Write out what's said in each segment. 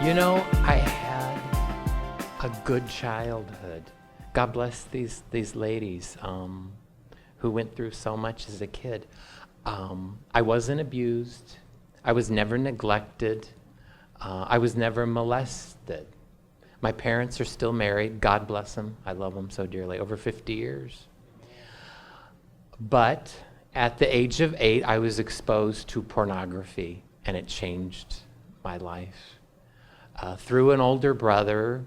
I had a good childhood. God bless these ladies who went through so much as a kid. I wasn't abused. I was never neglected. I was never molested. My parents are still married. God bless them. I love them so dearly. Over 50 years. But at the age of 8, I was exposed to pornography, and it changed my life. Through an older brother,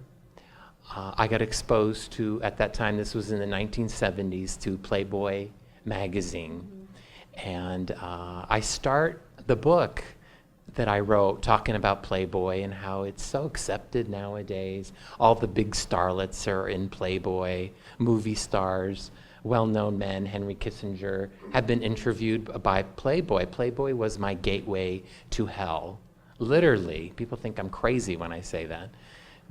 I got exposed to, at that time, this was in the 1970s, to Playboy magazine. And I start the book that I wrote talking about Playboy and how it's so accepted nowadays. All the big starlets are in Playboy, movie stars, well-known men, Henry Kissinger, have been interviewed by Playboy. Playboy was my gateway to hell. Literally, people think I'm crazy when I say that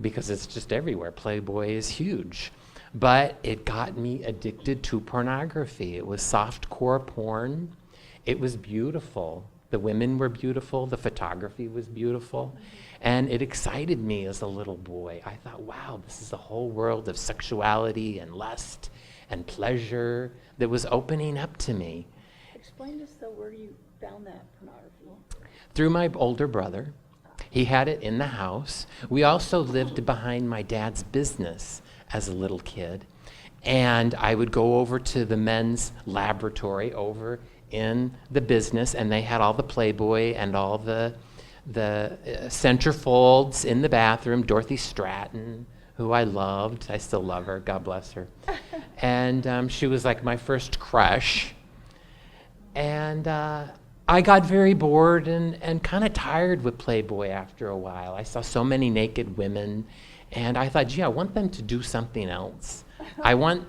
because it's just everywhere. Playboy is huge. But it got me addicted to pornography. It was softcore porn. It was beautiful. The women were beautiful. The photography was beautiful. And it excited me as a little boy. I thought, wow, this is a whole world of sexuality and lust and pleasure that was opening up to me. Explain to us, though, where you found that pornography. Through my older brother. He had it in the house. We also lived behind my dad's business as a little kid. And I would go over to the men's laboratory over in the business, and they had all the Playboy and all the centerfolds in the bathroom. Dorothy Stratton, who I loved. I still love her. God bless her. And she was like my first crush. And I got very bored and kind of tired with Playboy after a while. I saw so many naked women, and I thought, gee, I want them to do something else. I want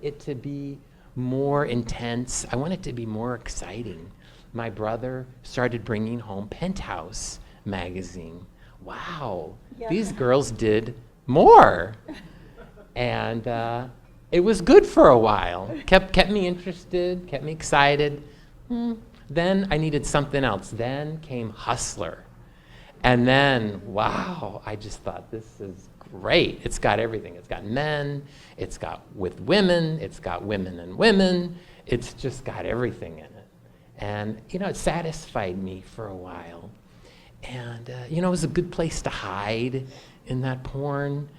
it to be more intense. I want it to be more exciting. My brother started bringing home Penthouse magazine. Wow, Yeah. These girls did more. And it was good for a while. Kept me interested, kept me excited. Then I needed something else. Then came Hustler. And then, wow, I just thought, this is great. It's got everything. It's got men, it's got with women, it's got women and women. It's just got everything in it. And, it satisfied me for a while. And, it was a good place to hide in that porn.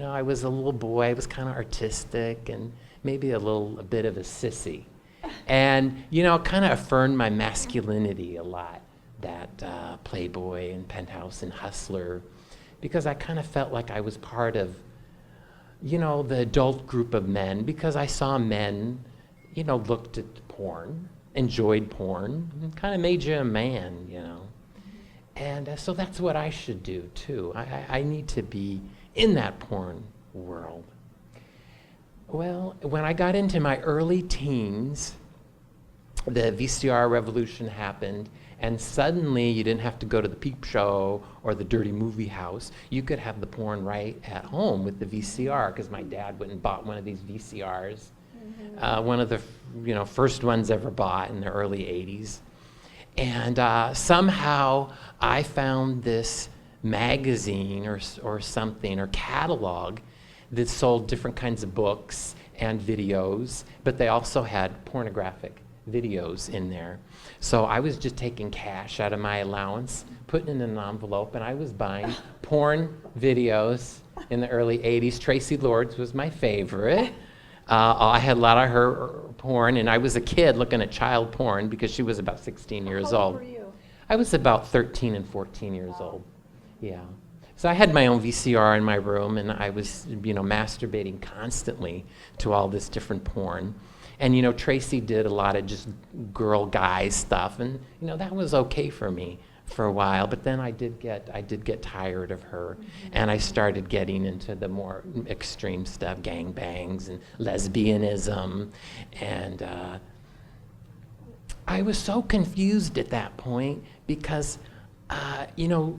I was a little boy. I was kind of artistic and maybe a bit of a sissy. And, it kind of affirmed my masculinity a lot, that Playboy and Penthouse and Hustler, because I kind of felt like I was part of, the adult group of men, because I saw men, looked at porn, enjoyed porn, and kind of made you a man, And so that's what I should do, too. I need to be in that porn world. Well, when I got into my early teens, the VCR revolution happened, and suddenly you didn't have to go to the peep show or the dirty movie house. You could have the porn right at home with the VCR, because my dad went and bought one of these VCRs, one of the first ones ever bought in the early 80s. And somehow I found this magazine or something, or catalog, that sold different kinds of books and videos, but they also had pornographic videos in there. So I was just taking cash out of my allowance, putting it in an envelope, and I was buying porn videos in the early 80s. Tracy Lords was my favorite. I had a lot of her porn, and I was a kid looking at child porn because she was about 16 years How old. old were you? I was about 13 and 14 years old. Yeah. So I had my own VCR in my room, and I was, masturbating constantly to all this different porn. And, Tracy did a lot of just girl-guy stuff, and, that was okay for me for a while. But then I did get tired of her, and I started getting into the more extreme stuff, gangbangs and lesbianism, and I was so confused at that point because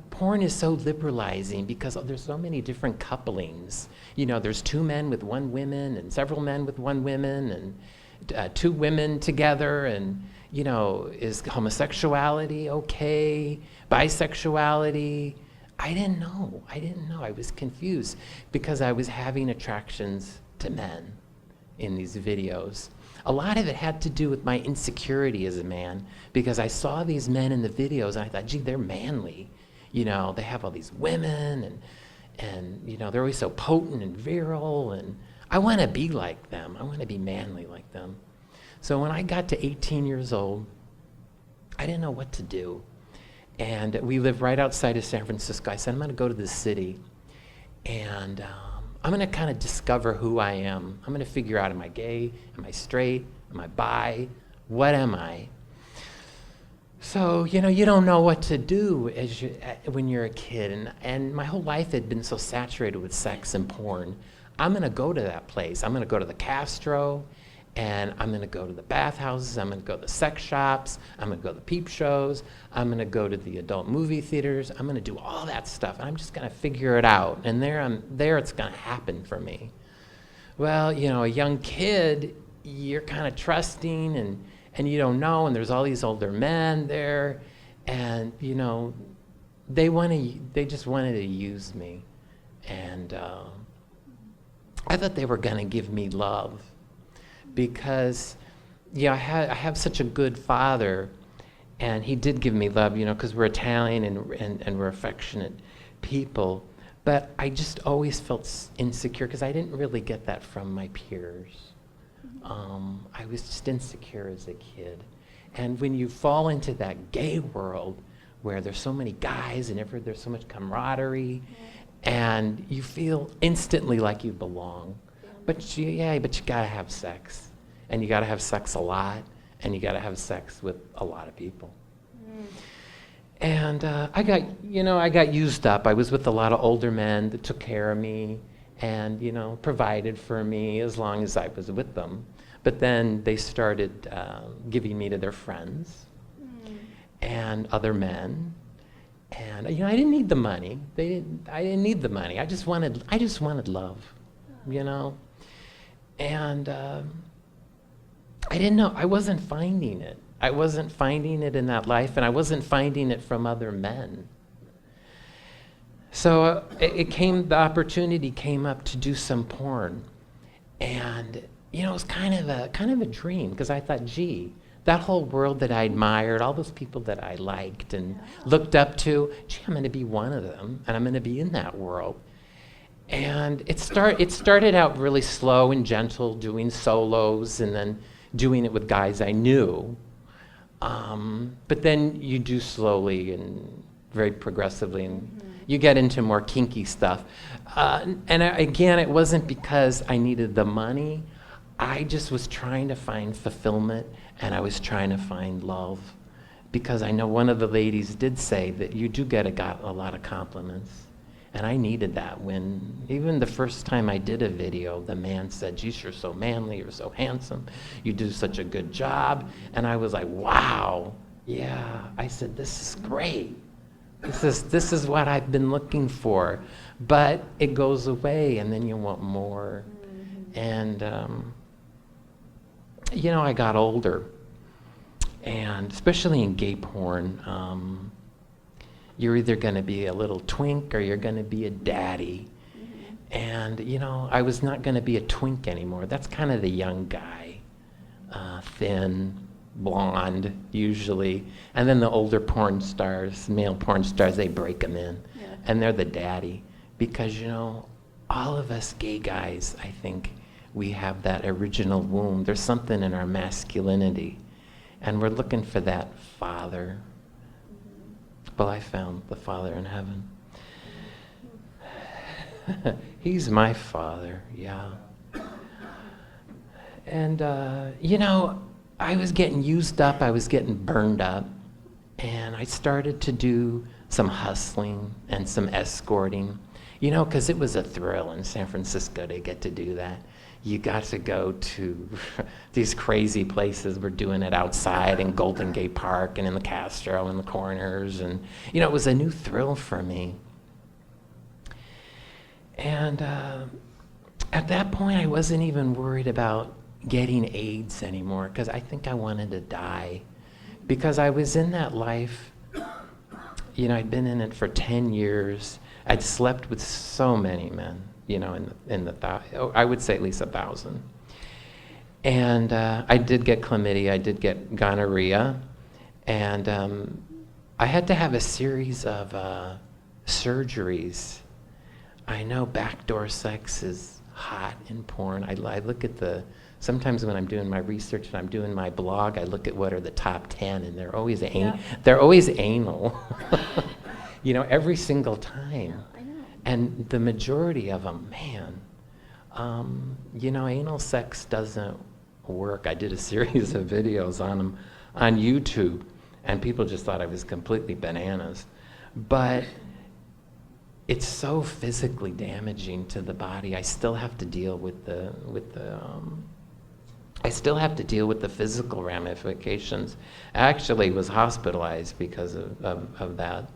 porn is so liberalizing because there's so many different couplings. There's two men with one woman and several men with one woman and two women together, and, is homosexuality okay? Bisexuality? I didn't know. I was confused because I was having attractions to men in these videos. A lot of it had to do with my insecurity as a man because I saw these men in the videos and I thought, gee, they're manly. You know, they have all these women and you know, they're always so potent and virile, and I want to be like them. I want to be manly like them. So when I got to 18 years old, I didn't know what to do. And we live right outside of San Francisco. I said, I'm going to go to this city, and I'm going to kind of discover who I am. I'm going to figure out, am I gay? Am I straight? Am I bi? What am I? So, you know, you don't know what to do when you're a kid. And my whole life had been so saturated with sex and porn. I'm going to go to that place. I'm going to go to the Castro, and I'm going to go to the bathhouses. I'm going to go to the sex shops. I'm going to go to the peep shows. I'm going to go to the adult movie theaters. I'm going to do all that stuff, and I'm just going to figure it out. And there it's going to happen for me. Well, you know, a young kid, you're kind of trusting, and you don't know, and there's all these older men there, and, you know, they just wanted to use me. And I thought they were going to give me love. Because, yeah, I have such a good father, and he did give me love, you know, because we're Italian and we're affectionate people. But I just always felt insecure because I didn't really get that from my peers. I was just insecure as a kid. And when you fall into that gay world where there's so many guys and there's so much camaraderie, and you feel instantly like you belong. But you gotta have sex, and you gotta have sex a lot, and you gotta have sex with a lot of people. And I got used up. I was with a lot of older men that took care of me, and you know, provided for me as long as I was with them. But then they started giving me to their friends and other men, and you know, I didn't need the money. I didn't need the money. I just wanted love, you know. And I didn't know. I wasn't finding it. I wasn't finding it in that life, and I wasn't finding it from other men. So the opportunity came up to do some porn, and you know, it was kind of a dream because I thought, gee, that whole world that I admired, all those people that I liked and looked up to, gee, I'm going to be one of them, and I'm going to be in that world. And it started out really slow and gentle, doing solos and then doing it with guys I knew. But then you do slowly and very progressively, and you get into more kinky stuff. Again, it wasn't because I needed the money. I just was trying to find fulfillment, and I was trying to find love. Because I know one of the ladies did say that you do get a lot of compliments. And I needed that when, even the first time I did a video, the man said, geez, you're so manly, you're so handsome, you do such a good job. And I was like, wow, yeah. I said, this is great. This is what I've been looking for. But it goes away, and then you want more. And, you know, I got older. And especially in gay porn, you're either going to be a little twink or you're going to be a daddy. And, you know, I was not going to be a twink anymore. That's kind of the young guy, thin, blonde, usually. And then the older porn stars, male porn stars, they break them in. Yeah. And they're the daddy. Because, you know, all of us gay guys, I think, we have that original womb. There's something in our masculinity. And we're looking for that father. Well, I found the Father in heaven. He's my Father, yeah. And, you know, I was getting used up, I was getting burned up, and I started to do some hustling and some escorting, you know, because it was a thrill in San Francisco to get to do that. You got to go to these crazy places. We're doing it outside in Golden Gate Park and in the Castro and the corners. And, you know, it was a new thrill for me. And at that point, I wasn't even worried about getting AIDS anymore because I think I wanted to die. Because I was in that life, I'd been in it for 10 years. I'd slept with so many men, I would say at least 1,000. And I did get chlamydia, I did get gonorrhea, and I had to have a series of surgeries. I know backdoor sex is hot in porn. I look at sometimes when I'm doing my research and I'm doing my blog, I look at what are the top 10, and they're always anal. Every single time. I know. And the majority of them, man, anal sex doesn't work. I did a series of videos on them on YouTube, and people just thought I was completely bananas. But it's so physically damaging to the body. I still have to deal with the physical ramifications. I actually was hospitalized because of that.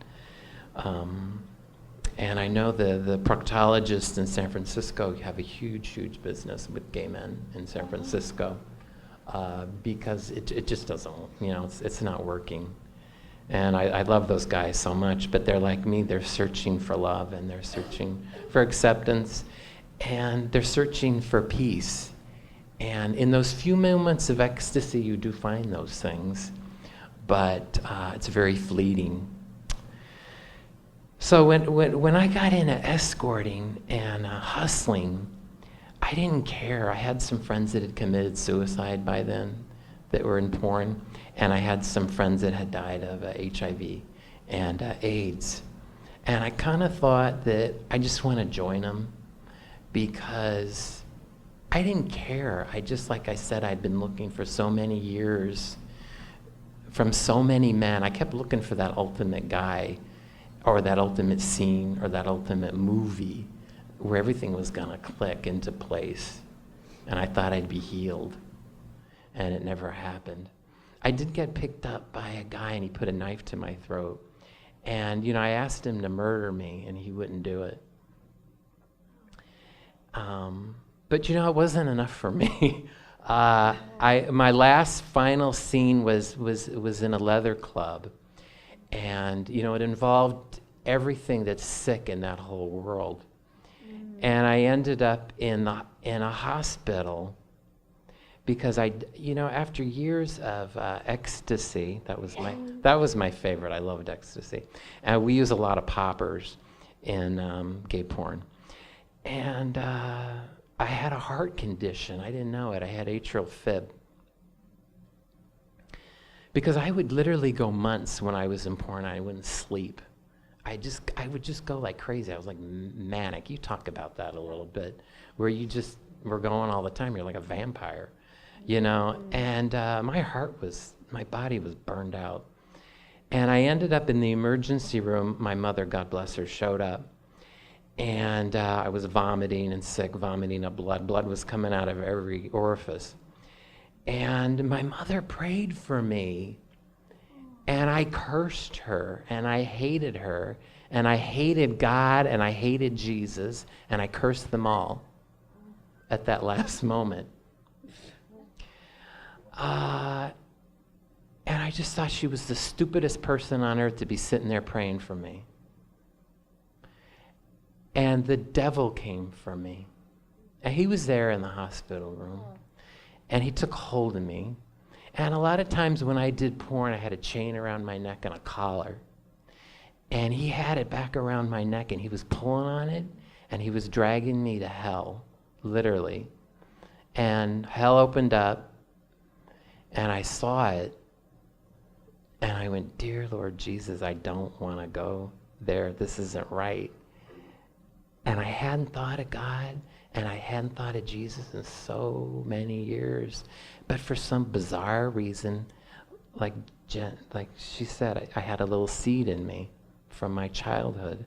And I know the proctologists in San Francisco have a huge business with gay men in San Francisco because it just doesn't, it's not working. And I love those guys so much, but they're like me, they're searching for love, and they're searching for acceptance, and they're searching for peace. And in those few moments of ecstasy, you do find those things, but it's very fleeting. So when I got into escorting and hustling, I didn't care. I had some friends that had committed suicide by then that were in porn, and I had some friends that had died of HIV and AIDS. And I kind of thought that I just want to join them because I didn't care. Like I said, I'd been looking for so many years from so many men. I kept looking for that ultimate guy, or that ultimate scene, or that ultimate movie where everything was gonna click into place. And I thought I'd be healed, and it never happened. I did get picked up by a guy, and he put a knife to my throat. And I asked him to murder me, and he wouldn't do it. But it wasn't enough for me. My last final scene was in a leather club. And, it involved everything that's sick in that whole world. And I ended up in a hospital because after years of ecstasy, that was my favorite. I loved ecstasy. And we use a lot of poppers in gay porn. And I had a heart condition. I didn't know it. I had atrial fib. Because I would literally go months when I was in porn, I wouldn't sleep. I would just go like crazy. I was like manic. You talk about that a little bit, where you just were going all the time. You're like a vampire, And my body was burned out. And I ended up in the emergency room. My mother, God bless her, showed up. And I was vomiting and sick, vomiting up blood. Blood was coming out of every orifice. And my mother prayed for me, and I cursed her, and I hated her, and I hated God, and I hated Jesus, and I cursed them all at that last moment. And I just thought she was the stupidest person on earth to be sitting there praying for me. And the devil came for me. And he was there in the hospital room. And he took hold of me. And a lot of times when I did porn, I had a chain around my neck and a collar. And he had it back around my neck, and he was pulling on it, and he was dragging me to hell, literally. And hell opened up, and I saw it, and I went, "Dear Lord Jesus, I don't want to go there. This isn't right." And I hadn't thought of God, and I hadn't thought of Jesus in so many years. But for some bizarre reason, like she said, I had a little seed in me from my childhood.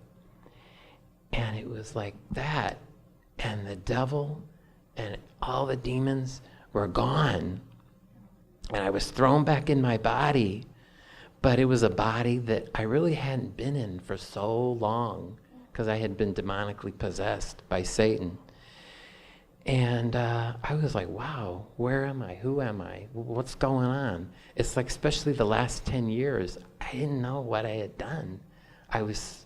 And it was like that. And the devil and all the demons were gone. And I was thrown back in my body. But it was a body that I really hadn't been in for so long, because I had been demonically possessed by Satan. And I was like, wow, where am I? Who am I? What's going on? It's like, especially the last 10 years, I didn't know what I had done. I was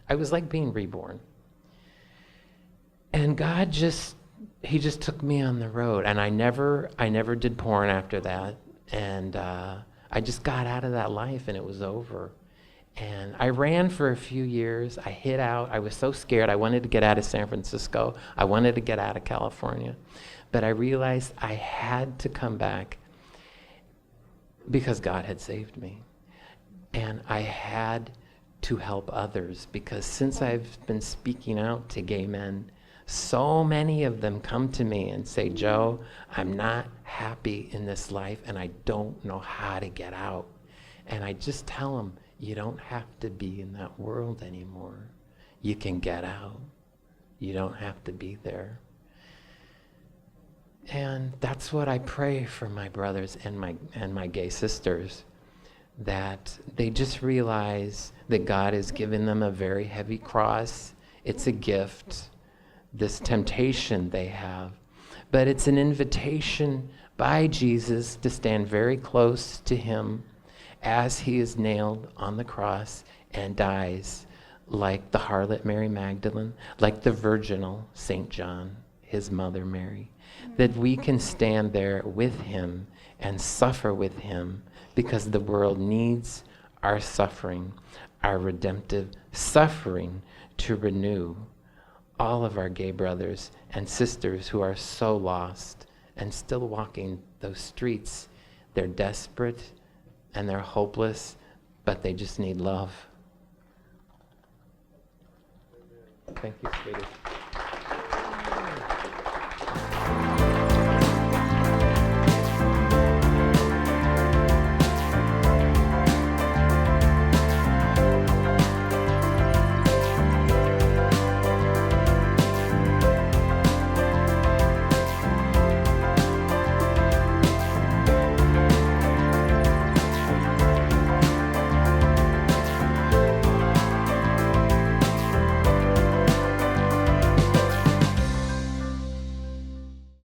like being reborn. And God he just took me on the road, and I never did porn after that, and I just got out of that life, and it was over. And I ran for a few years. I hid out. I was so scared. I wanted to get out of San Francisco. I wanted to get out of California. But I realized I had to come back because God had saved me. And I had to help others, because since I've been speaking out to gay men, so many of them come to me and say, Joe, I'm not happy in this life and I don't know how to get out. And I just tell them, you don't have to be in that world anymore. You can get out. You don't have to be there. And that's what I pray for my brothers and my gay sisters, that they just realize that God has given them a very heavy cross. It's a gift, this temptation they have. But it's an invitation by Jesus to stand very close to him as he is nailed on the cross and dies, like the harlot Mary Magdalene, like the virginal St. John, his mother Mary, that we can stand there with him and suffer with him, because the world needs our suffering, our redemptive suffering, to renew all of our gay brothers and sisters who are so lost and still walking those streets. They're desperate and they're hopeless, but they just need love. Thank you, sweetie.